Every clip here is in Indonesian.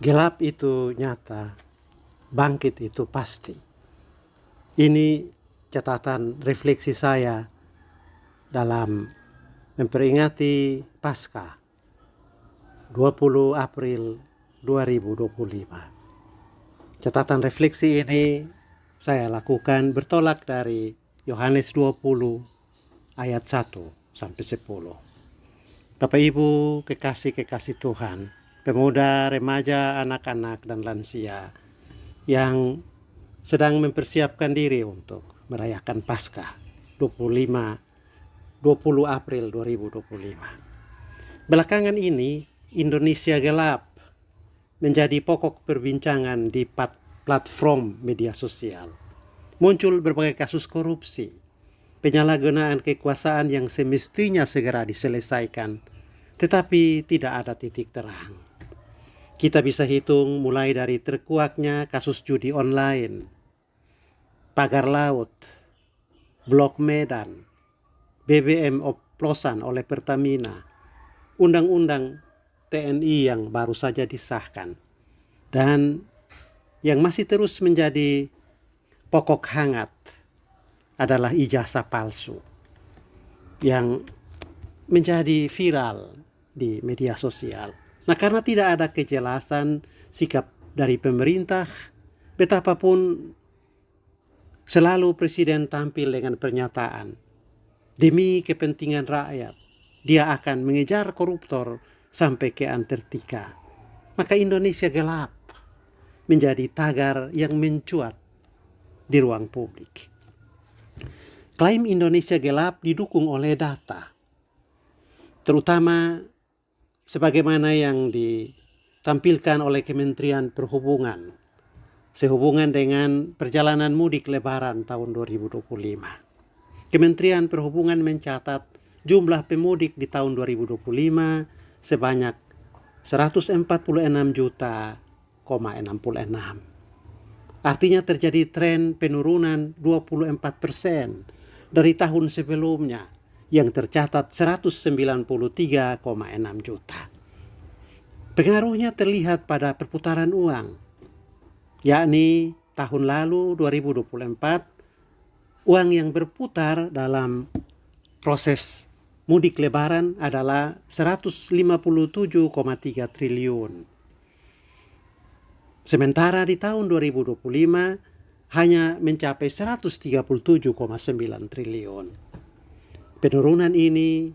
Gelap itu nyata, bangkit itu pasti. Ini catatan refleksi saya dalam memperingati Paskah 20 April 2025. Catatan refleksi ini saya lakukan bertolak dari Yohanes 20 ayat 1 sampai 10. Bapak Ibu kekasih-kekasih Tuhan, pemuda, remaja, anak-anak, dan lansia yang sedang mempersiapkan diri untuk merayakan Paskah 20 April 2025. Belakangan ini Indonesia gelap menjadi pokok perbincangan di platform media sosial. Muncul berbagai kasus korupsi, penyalahgunaan kekuasaan yang semestinya segera diselesaikan, tetapi tidak ada titik terang. Kita bisa hitung mulai dari terkuaknya kasus judi online, pagar laut, blok Medan, BBM oplosan oleh Pertamina, undang-undang TNI yang baru saja disahkan, dan yang masih terus menjadi pokok hangat adalah ijazah palsu yang menjadi viral di media sosial. Nah, karena tidak ada kejelasan sikap dari pemerintah, betapapun selalu presiden tampil dengan pernyataan, demi kepentingan rakyat, dia akan mengejar koruptor sampai ke Antartika. Maka Indonesia gelap menjadi tagar yang mencuat di ruang publik. Klaim Indonesia gelap didukung oleh data, terutama sebagaimana yang ditampilkan oleh Kementerian Perhubungan sehubungan dengan perjalanan mudik Lebaran tahun 2025. Kementerian Perhubungan mencatat jumlah pemudik di tahun 2025 sebanyak 146 juta, 66. Artinya terjadi tren penurunan 24% dari tahun sebelumnya yang tercatat 193,6 juta. Pengaruhnya terlihat pada perputaran uang, yakni tahun lalu 2024 uang yang berputar dalam proses mudik Lebaran adalah 157,3 triliun. Sementara di tahun 2025 hanya mencapai 137,9 triliun. Penurunan ini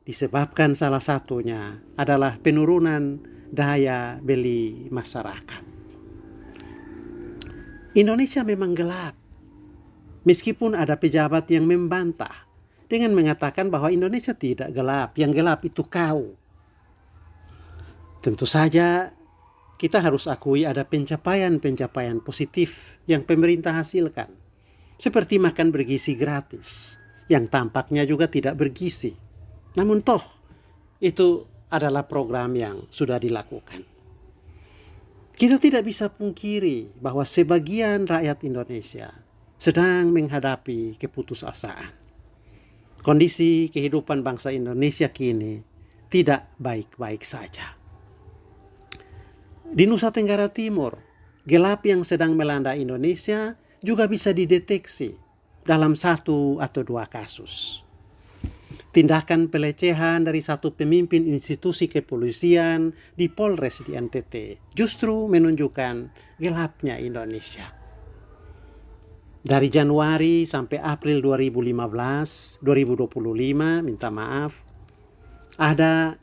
disebabkan salah satunya adalah penurunan daya beli masyarakat. Indonesia memang gelap, meskipun ada pejabat yang membantah dengan mengatakan bahwa Indonesia tidak gelap, yang gelap itu kau. Tentu saja kita harus akui ada pencapaian-pencapaian positif yang pemerintah hasilkan, seperti makan bergizi gratis, yang tampaknya juga tidak bergizi. Namun toh, itu adalah program yang sudah dilakukan. Kita tidak bisa pungkiri bahwa sebagian rakyat Indonesia sedang menghadapi keputusasaan. Kondisi kehidupan bangsa Indonesia kini tidak baik-baik saja. Di Nusa Tenggara Timur, gelap yang sedang melanda Indonesia juga bisa dideteksi dalam 1 atau 2 kasus. Tindakan pelecehan dari satu pemimpin institusi kepolisian di Polres di NTT justru menunjukkan gelapnya Indonesia. Dari Januari sampai April 2025, minta maaf, ada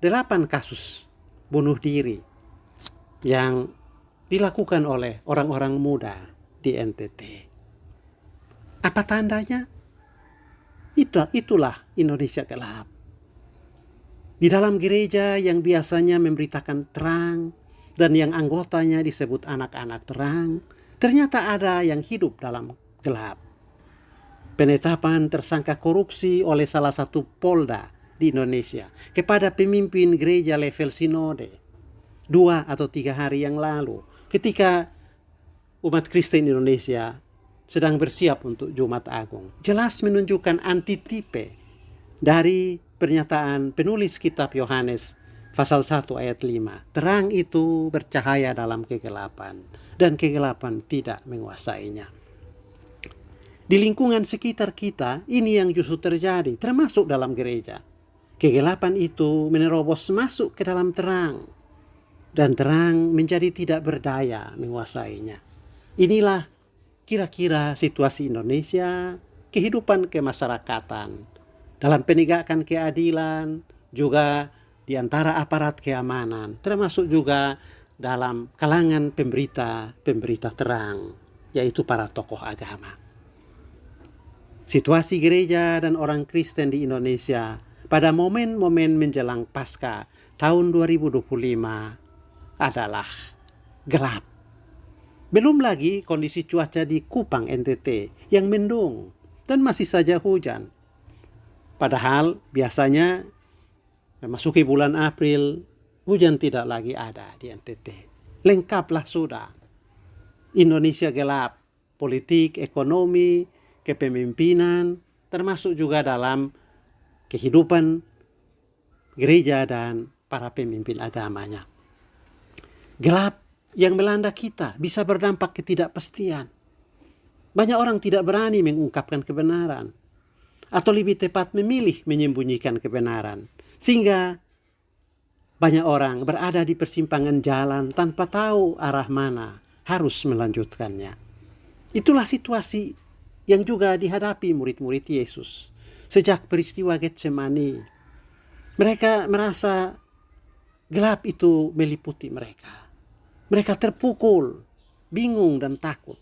8 kasus bunuh diri yang dilakukan oleh orang-orang muda di NTT. Apa tandanya? Itulah Indonesia gelap. Di dalam gereja yang biasanya memberitakan terang dan yang anggotanya disebut anak-anak terang, ternyata ada yang hidup dalam gelap. Penetapan tersangka korupsi oleh salah satu Polda di Indonesia kepada pemimpin gereja level sinode 2 atau 3 hari yang lalu, ketika umat Kristen Indonesia sedang bersiap untuk Jumat Agung, jelas menunjukkan antitipe dari pernyataan penulis kitab Yohanes Pasal 1 ayat 5. Terang itu bercahaya dalam kegelapan, dan kegelapan tidak menguasainya. Di lingkungan sekitar kita, ini yang justru terjadi, termasuk dalam gereja. Kegelapan itu menerobos masuk ke dalam terang, dan terang menjadi tidak berdaya menguasainya. Inilah kira-kira situasi Indonesia, kehidupan kemasyarakatan, dalam penegakan keadilan, juga di antara aparat keamanan, termasuk juga dalam kalangan pemberita terang, yaitu para tokoh agama. Situasi gereja dan orang Kristen di Indonesia pada momen-momen menjelang Paskah tahun 2025 adalah gelap. Belum lagi kondisi cuaca di Kupang NTT yang mendung dan masih saja hujan. Padahal biasanya memasuki bulan April hujan tidak lagi ada di NTT. Lengkaplah sudah. Indonesia gelap, politik, ekonomi, kepemimpinan, termasuk juga dalam kehidupan gereja dan para pemimpin agamanya. Gelap yang melanda kita bisa berdampak ketidakpastian. Banyak orang tidak berani mengungkapkan kebenaran, atau lebih tepat memilih menyembunyikan kebenaran, sehingga banyak orang berada di persimpangan jalan tanpa tahu arah mana harus melanjutkannya. Itulah situasi yang juga dihadapi murid-murid Yesus sejak peristiwa Getsemani. Mereka merasa gelap itu meliputi mereka. Mereka terpukul, bingung dan takut.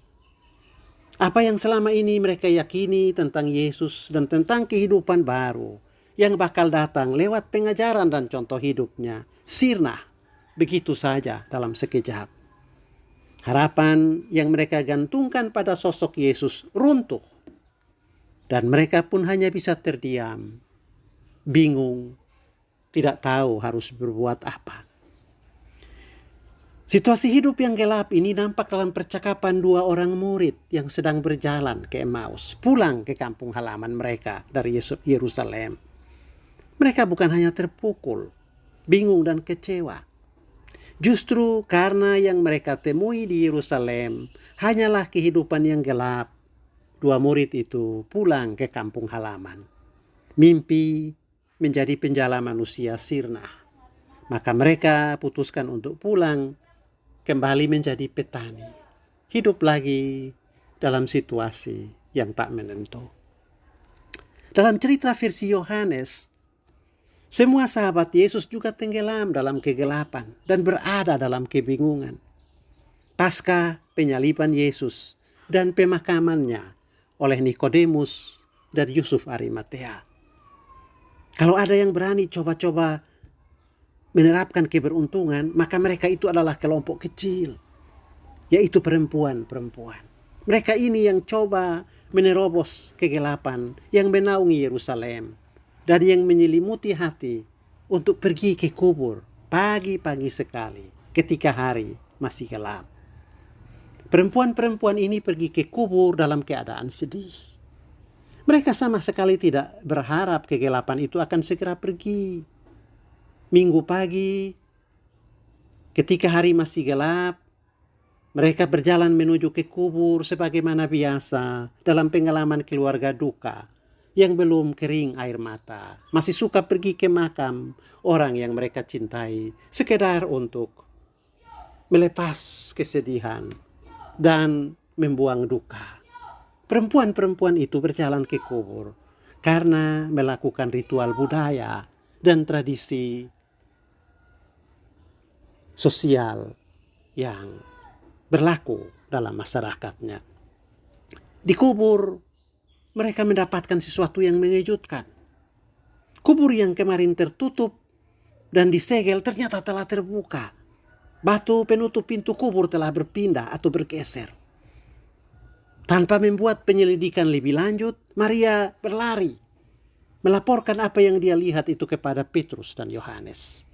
Apa yang selama ini mereka yakini tentang Yesus dan tentang kehidupan baru yang bakal datang lewat pengajaran dan contoh hidupnya sirna begitu saja dalam sekejap. Harapan yang mereka gantungkan pada sosok Yesus runtuh, dan mereka pun hanya bisa terdiam, bingung, tidak tahu harus berbuat apa. Situasi hidup yang gelap ini nampak dalam percakapan dua orang murid yang sedang berjalan ke Emmaus, pulang ke kampung halaman mereka dari Yerusalem. Mereka bukan hanya terpukul, bingung dan kecewa. Justru karena yang mereka temui di Yerusalem hanyalah kehidupan yang gelap, dua murid itu pulang ke kampung halaman. Mimpi menjadi penjala manusia sirna. Maka mereka putuskan untuk pulang, kembali menjadi petani. Hidup lagi dalam situasi yang tak menentu. Dalam cerita versi Yohanes, semua sahabat Yesus juga tenggelam dalam kegelapan dan berada dalam kebingungan. Pasca penyaliban Yesus dan pemakamannya oleh Nikodemus dan Yusuf Arimatea. Kalau ada yang berani coba-coba menerapkan keberuntungan, maka mereka itu adalah kelompok kecil, yaitu perempuan-perempuan. Mereka ini yang coba menerobos kegelapan yang menaungi Yerusalem dan yang menyelimuti hati untuk pergi ke kubur pagi-pagi sekali ketika hari masih gelap. Perempuan-perempuan ini pergi ke kubur dalam keadaan sedih. Mereka sama sekali tidak berharap kegelapan itu akan segera pergi. Minggu pagi, ketika hari masih gelap, mereka berjalan menuju ke kubur sebagaimana biasa dalam pengalaman keluarga duka yang belum kering air mata. Masih suka pergi ke makam orang yang mereka cintai, sekedar untuk melepas kesedihan dan membuang duka. Perempuan-perempuan itu berjalan ke kubur karena melakukan ritual budaya dan tradisi sosial yang berlaku dalam masyarakatnya. Di kubur mereka mendapatkan sesuatu yang mengejutkan. Kubur yang kemarin tertutup dan disegel ternyata telah terbuka. Batu penutup pintu kubur telah berpindah atau bergeser. Tanpa membuat penyelidikan lebih lanjut, Maria berlari melaporkan apa yang dia lihat itu kepada Petrus dan Yohanes.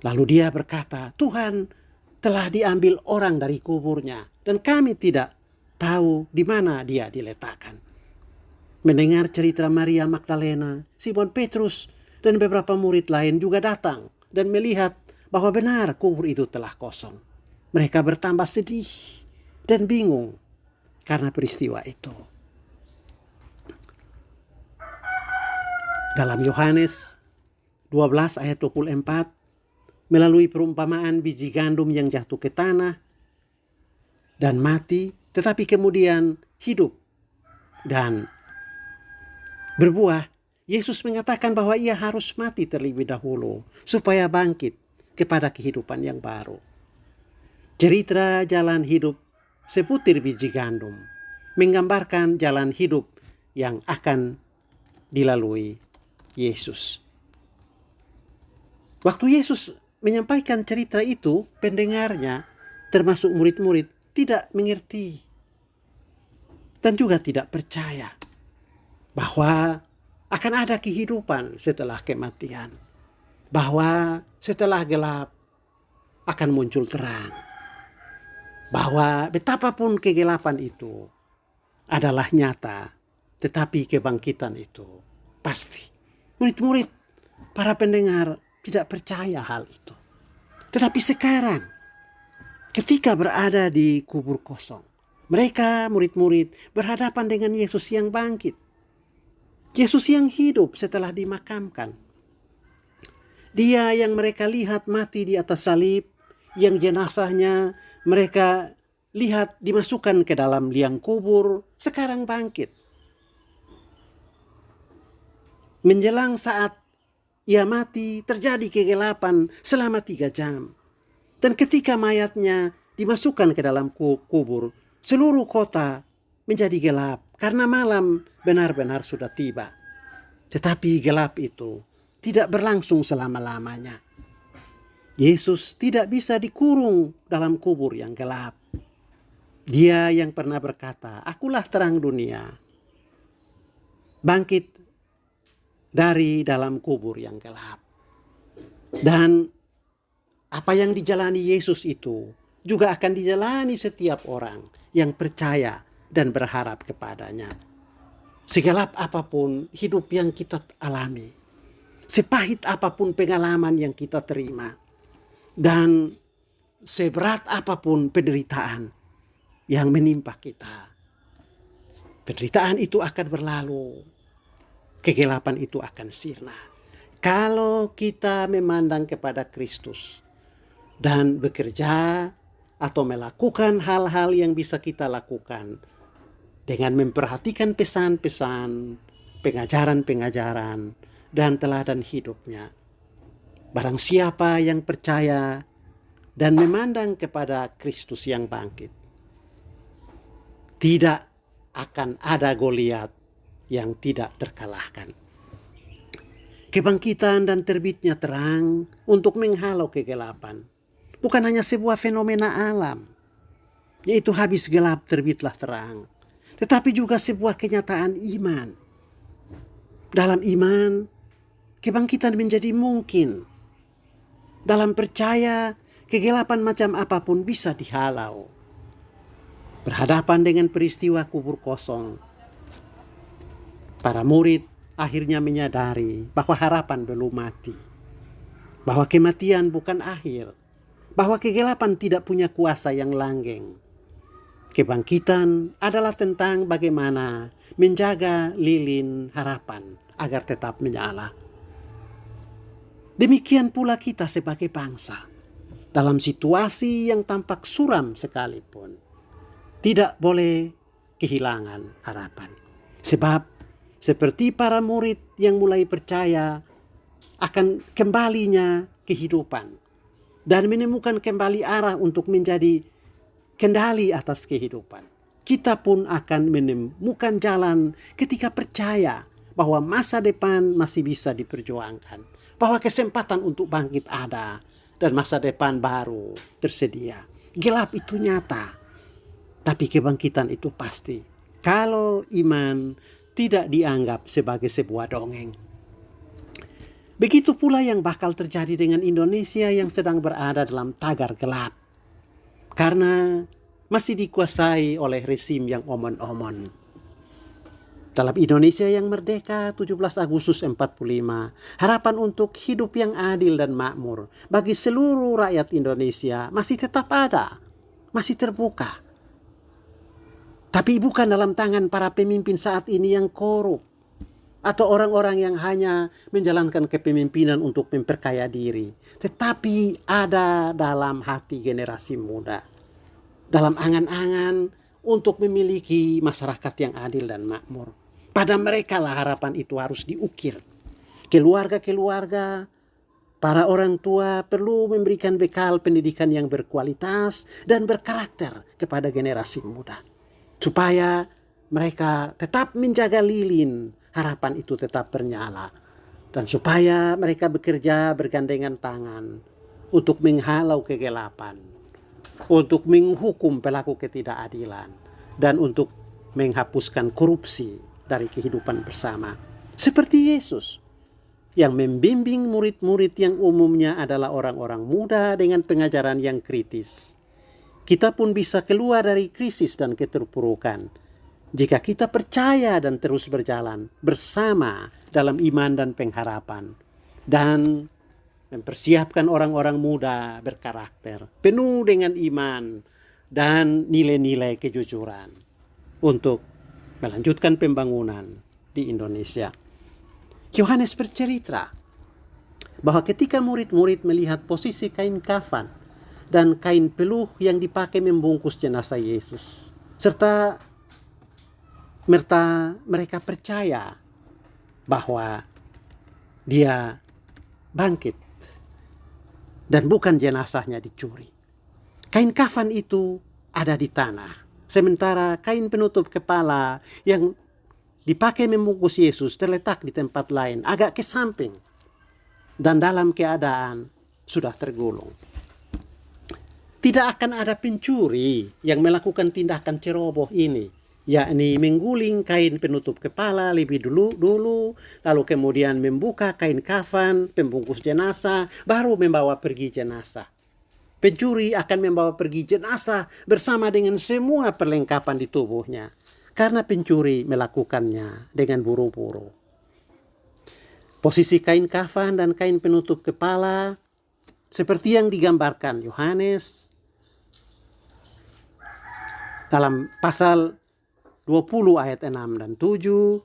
Lalu dia berkata, Tuhan telah diambil orang dari kuburnya dan kami tidak tahu di mana dia diletakkan. Mendengar cerita Maria Magdalena, Simon Petrus dan beberapa murid lain juga datang dan melihat bahwa benar kubur itu telah kosong. Mereka bertambah sedih dan bingung karena peristiwa itu. Dalam Yohanes 12 ayat 24, melalui perumpamaan biji gandum yang jatuh ke tanah dan mati, tetapi kemudian hidup dan berbuah, Yesus mengatakan bahwa ia harus mati terlebih dahulu supaya bangkit kepada kehidupan yang baru. Cerita jalan hidup seputir biji gandum menggambarkan jalan hidup yang akan dilalui Yesus. Waktu Yesus menyampaikan cerita itu, pendengarnya termasuk murid-murid tidak mengerti dan juga tidak percaya bahwa akan ada kehidupan setelah kematian, bahwa setelah gelap akan muncul terang, bahwa betapapun kegelapan itu adalah nyata, tetapi kebangkitan itu pasti. Murid-murid, para pendengar tidak percaya hal itu. Tetapi sekarang, ketika berada di kubur kosong, mereka murid-murid berhadapan dengan Yesus yang bangkit. Yesus yang hidup setelah dimakamkan. Dia yang mereka lihat mati di atas salib, yang jenazahnya mereka lihat dimasukkan ke dalam liang kubur, sekarang bangkit. Menjelang saat ia mati, terjadi kegelapan selama 3 jam. Dan ketika mayatnya dimasukkan ke dalam kubur, seluruh kota menjadi gelap karena malam benar-benar sudah tiba. Tetapi gelap itu tidak berlangsung selama-lamanya. Yesus tidak bisa dikurung dalam kubur yang gelap. Dia yang pernah berkata, "Akulah terang dunia," bangkit dari dalam kubur yang gelap. Dan apa yang dijalani Yesus itu juga akan dijalani setiap orang yang percaya dan berharap kepadanya. Segelap apapun hidup yang kita alami, sepahit apapun pengalaman yang kita terima, dan seberat apapun penderitaan yang menimpa kita, penderitaan itu akan berlalu, kegelapan itu akan sirna. Kalau kita memandang kepada Kristus dan bekerja atau melakukan hal-hal yang bisa kita lakukan dengan memperhatikan pesan-pesan, pengajaran-pengajaran, dan teladan hidupnya. Barang siapa yang percaya dan memandang kepada Kristus yang bangkit, tidak akan ada Goliat yang tidak terkalahkan. Kebangkitan dan terbitnya terang untuk menghalau kegelapan bukan hanya sebuah fenomena alam, yaitu habis gelap terbitlah terang, tetapi juga sebuah kenyataan iman. Dalam iman, kebangkitan menjadi mungkin. Dalam percaya, kegelapan macam apapun bisa dihalau. Berhadapan dengan peristiwa kubur kosong, para murid akhirnya menyadari bahwa harapan belum mati, bahwa kematian bukan akhir, bahwa kegelapan tidak punya kuasa yang langgeng. Kebangkitan adalah tentang bagaimana menjaga lilin harapan agar tetap menyala. Demikian pula kita sebagai bangsa, dalam situasi yang tampak suram sekalipun, tidak boleh kehilangan harapan. Sebab seperti para murid yang mulai percaya akan kembalinya kehidupan dan menemukan kembali arah untuk menjadi kendali atas kehidupan, kita pun akan menemukan jalan ketika percaya bahwa masa depan masih bisa diperjuangkan, bahwa kesempatan untuk bangkit ada dan masa depan baru tersedia. Gelap itu nyata, tapi kebangkitan itu pasti kalau iman tidak dianggap sebagai sebuah dongeng. Begitu pula yang bakal terjadi dengan Indonesia yang sedang berada dalam tagar gelap, karena masih dikuasai oleh rezim yang omon-omon. Dalam Indonesia yang merdeka 17 Agustus 45, harapan untuk hidup yang adil dan makmur bagi seluruh rakyat Indonesia masih tetap ada, masih terbuka. Tapi bukan dalam tangan para pemimpin saat ini yang korup, atau orang-orang yang hanya menjalankan kepemimpinan untuk memperkaya diri, tetapi ada dalam hati generasi muda, dalam angan-angan untuk memiliki masyarakat yang adil dan makmur. Pada mereka lah harapan itu harus diukir. Keluarga-keluarga, para orang tua perlu memberikan bekal pendidikan yang berkualitas dan berkarakter kepada generasi muda, supaya mereka tetap menjaga lilin harapan itu tetap bernyala, dan supaya mereka bekerja bergandengan tangan untuk menghalau kegelapan, untuk menghukum pelaku ketidakadilan, dan untuk menghapuskan korupsi dari kehidupan bersama. Seperti Yesus yang membimbing murid-murid yang umumnya adalah orang-orang muda dengan pengajaran yang kritis. Kita pun bisa keluar dari krisis dan keterpurukan jika kita percaya dan terus berjalan bersama dalam iman dan pengharapan, dan mempersiapkan orang-orang muda berkarakter, penuh dengan iman dan nilai-nilai kejujuran untuk melanjutkan pembangunan di Indonesia. Yohanes bercerita bahwa ketika murid-murid melihat posisi kain kafan dan kain peluh yang dipakai membungkus jenazah Yesus, serta mereka percaya bahwa dia bangkit dan bukan jenazahnya dicuri. Kain kafan itu ada di tanah, sementara kain penutup kepala yang dipakai membungkus Yesus terletak di tempat lain, agak ke samping dan dalam keadaan sudah tergulung. Tidak akan ada pencuri yang melakukan tindakan ceroboh ini, yakni mengguling kain penutup kepala lebih dulu, lalu kemudian membuka kain kafan pembungkus jenazah, baru membawa pergi jenazah. Pencuri akan membawa pergi jenazah bersama dengan semua perlengkapan di tubuhnya, karena pencuri melakukannya dengan buru-buru. Posisi kain kafan dan kain penutup kepala seperti yang digambarkan Yohanes dalam pasal 20 ayat 6 dan 7,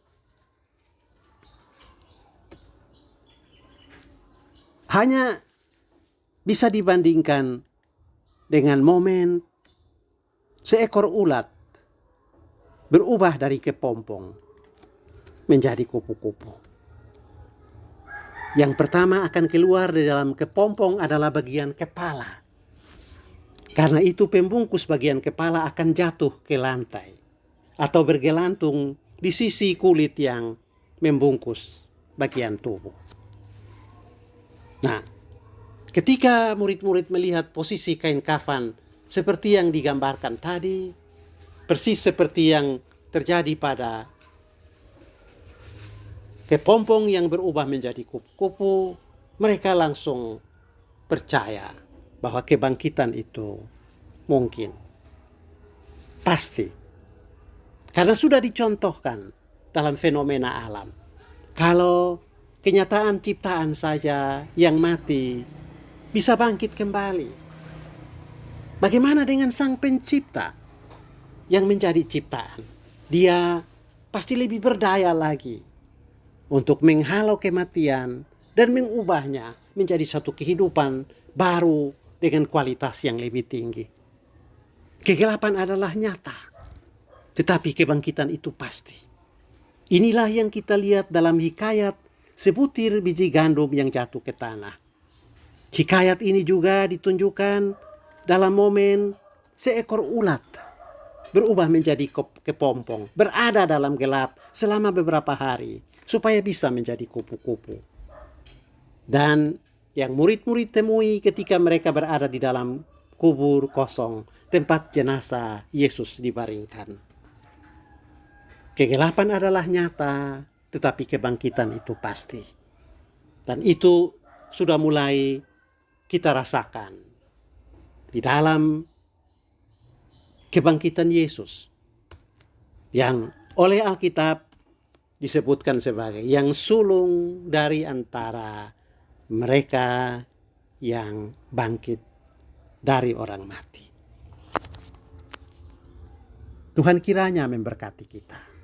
hanya bisa dibandingkan dengan momen seekor ulat berubah dari kepompong menjadi kupu-kupu. Yang pertama akan keluar dari dalam kepompong adalah bagian kepala. Karena itu pembungkus bagian kepala akan jatuh ke lantai atau bergelantung di sisi kulit yang membungkus bagian tubuh. Nah, ketika murid-murid melihat posisi kain kafan seperti yang digambarkan tadi, persis seperti yang terjadi pada kepompong yang berubah menjadi kupu-kupu, mereka langsung percaya bahwa kebangkitan itu mungkin, pasti. Karena sudah dicontohkan dalam fenomena alam. Kalau kenyataan ciptaan saja yang mati bisa bangkit kembali, bagaimana dengan Sang Pencipta yang menjadi ciptaan? Dia pasti lebih berdaya lagi untuk menghalau kematian dan mengubahnya menjadi satu kehidupan baru dengan kualitas yang lebih tinggi. Kegelapan adalah nyata, tetapi kebangkitan itu pasti. Inilah yang kita lihat dalam hikayat sebutir biji gandum yang jatuh ke tanah. Hikayat ini juga ditunjukkan dalam momen seekor ulat berubah menjadi kepompong, berada dalam gelap selama beberapa hari supaya bisa menjadi kupu-kupu. Dan yang murid-murid temui ketika mereka berada di dalam kubur kosong tempat jenazah Yesus dibaringkan. Kegelapan adalah nyata, tetapi kebangkitan itu pasti. Dan itu sudah mulai kita rasakan di dalam kebangkitan Yesus, yang oleh Alkitab disebutkan sebagai yang sulung dari antara mereka yang bangkit dari orang mati. Tuhan kiranya memberkati kita.